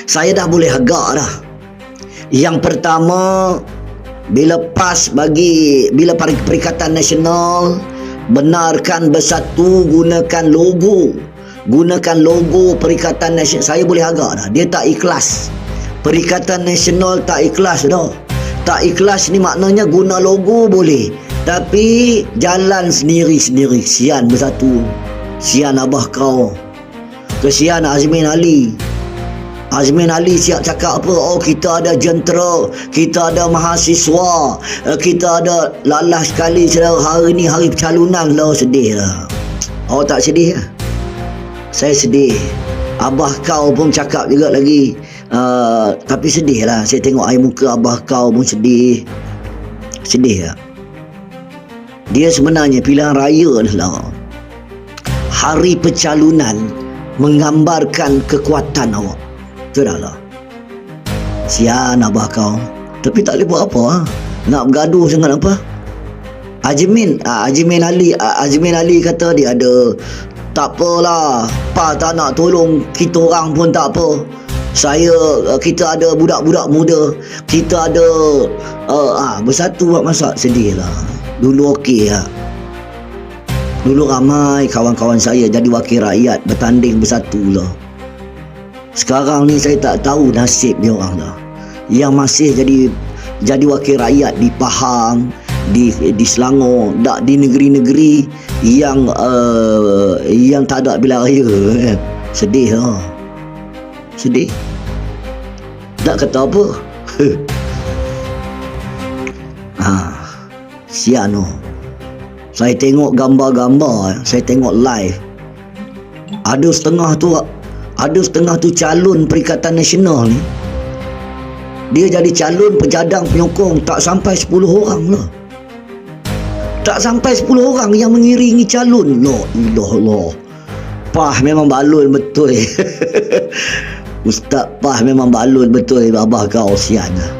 saya dah boleh agak dah. Yang pertama, bila Perikatan Nasional benarkan bersatu gunakan logo Perikatan Nasional, saya boleh agak dah. Dia tak ikhlas. Perikatan Nasional tak ikhlas dah. Tak ikhlas ni maknanya guna logo boleh, tapi jalan sendiri-sendiri. Sian bersatu. Sian abah kau. Kesian Azmin Ali. Azmin Ali siap cakap apa? Oh, kita ada jentera, kita ada mahasiswa, kita ada lalas sekali. Hari ni hari pencalonan lah. Sedih lah. Oh, tak sedih lah? Saya sedih. Abah kau pun cakap juga lagi. Tapi sedih lah. Saya tengok air muka abah kau pun sedih. Sedih lah. Dia sebenarnya pilihan raya adalah hari pencalonan menggambarkan kekuatan awak. Sudahlah. Sian abah kau. Tapi tak boleh buat apa ha? Nak bergaduh dengan apa? Azmin Ali kata dia ada. Tak apalah, Pa tak nak tolong kita orang pun tak apa. Kita ada budak-budak muda, kita ada bersatu buat masak. Sedih lah. Dulu okey lah. Dulu ramai kawan-kawan saya jadi wakil rakyat, bertanding bersatu lah. Sekarang ni saya tak tahu nasib dia orang dah. Yang masih jadi wakil rakyat di Pahang, di Selangor, tak di negeri-negeri yang tak ada pilihan raya. Sedih lah. Sedih. Tak kata apa. Sian oh. Saya tengok gambar-gambar, saya tengok live. Ada setengah tu calon Perikatan Nasional ni. Dia jadi calon pejadang penyokong, tak sampai 10 orang lah. Tak sampai 10 orang yang mengiringi calon. La ilah Allah. Pah memang balul betul. Ustaz Pah memang balul betul. Abah kau sian lah.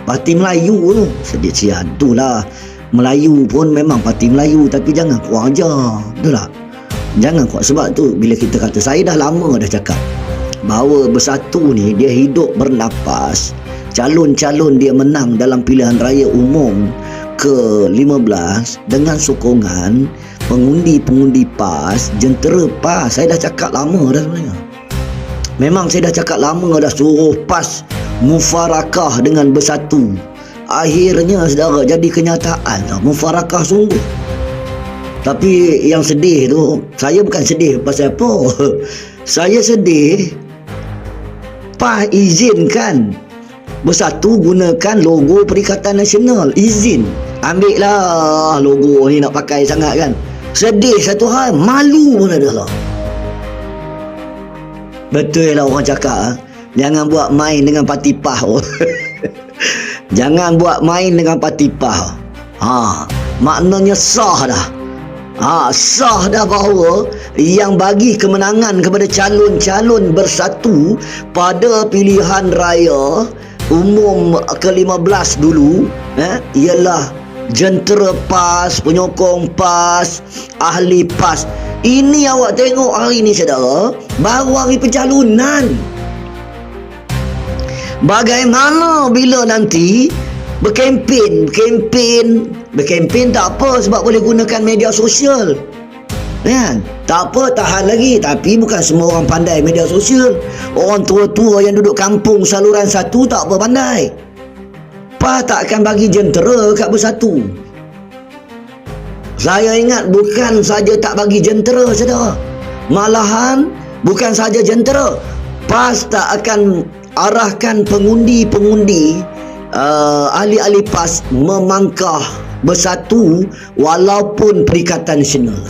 Parti Melayu tu sedih sian. Itulah, Melayu pun memang parti Melayu, tapi jangan kurang ajar. Betul tak? Jangan kurang. Sebab tu bila kita kata, saya dah lama dah cakap bahawa bersatu ni dia hidup bernafas. Calon-calon dia menang dalam pilihan raya umum ke-15 dengan sokongan pengundi-pengundi PAS, jentera PAS. Saya dah cakap lama dah sebenarnya. Memang saya dah cakap lama dah suruh PAS mufarakah dengan bersatu. Akhirnya saudara jadi kenyataan lah. Mufarakah sungguh. Tapi yang sedih tu, saya bukan sedih pasal apa. Saya sedih PAS izinkan bersatu gunakan logo Perikatan Nasional. Izin. Ambil lah logo ni nak pakai sangat kan. Sedih satu hal, malu pun ada lah. Betul lah orang cakap ha? Jangan buat main dengan parti PAS. Jangan buat main dengan parti PAS. Maknanya sah dah. Sah dah bahawa yang bagi kemenangan kepada calon-calon bersatu pada pilihan raya umum ke-15 dulu ialah jentera PAS, penyokong PAS, ahli PAS. Ini awak tengok hari ni saudara, baru hari pencalonan. Bagaimana bila nanti berkempen tak apa sebab boleh gunakan media sosial. Kan? Tak apa, tahan lagi. Tapi bukan semua orang pandai media sosial. Orang tua-tua yang duduk kampung saluran 1 tak apa pandai. PAS tak akan bagi jentera kat bersatu. Saya ingat bukan saja tak bagi jentera saudara. Malahan bukan saja jentera, PAS tak akan arahkan pengundi-pengundi ahli-ahli PAS memangkah bersatu walaupun Perikatan Nasional.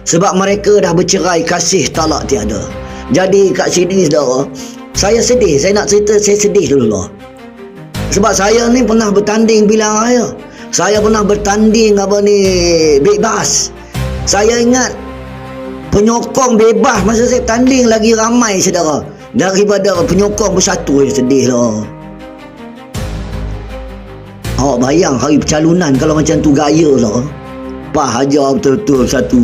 Sebab mereka dah bercerai kasih talak tiada. Jadi kat sini saudara, saya sedih. Saya nak cerita, saya sedih dulu lah. Sebab saya ni pernah bertanding pilihan raya. Saya pernah bertanding bebas. Saya ingat penyokong bebas masa saya bertanding lagi ramai saudara daripada penyokong bersatu. Sedih lah. Awak bayang hari pencalonan kalau macam tu gaya lah. PAS ajar betul-betul satu.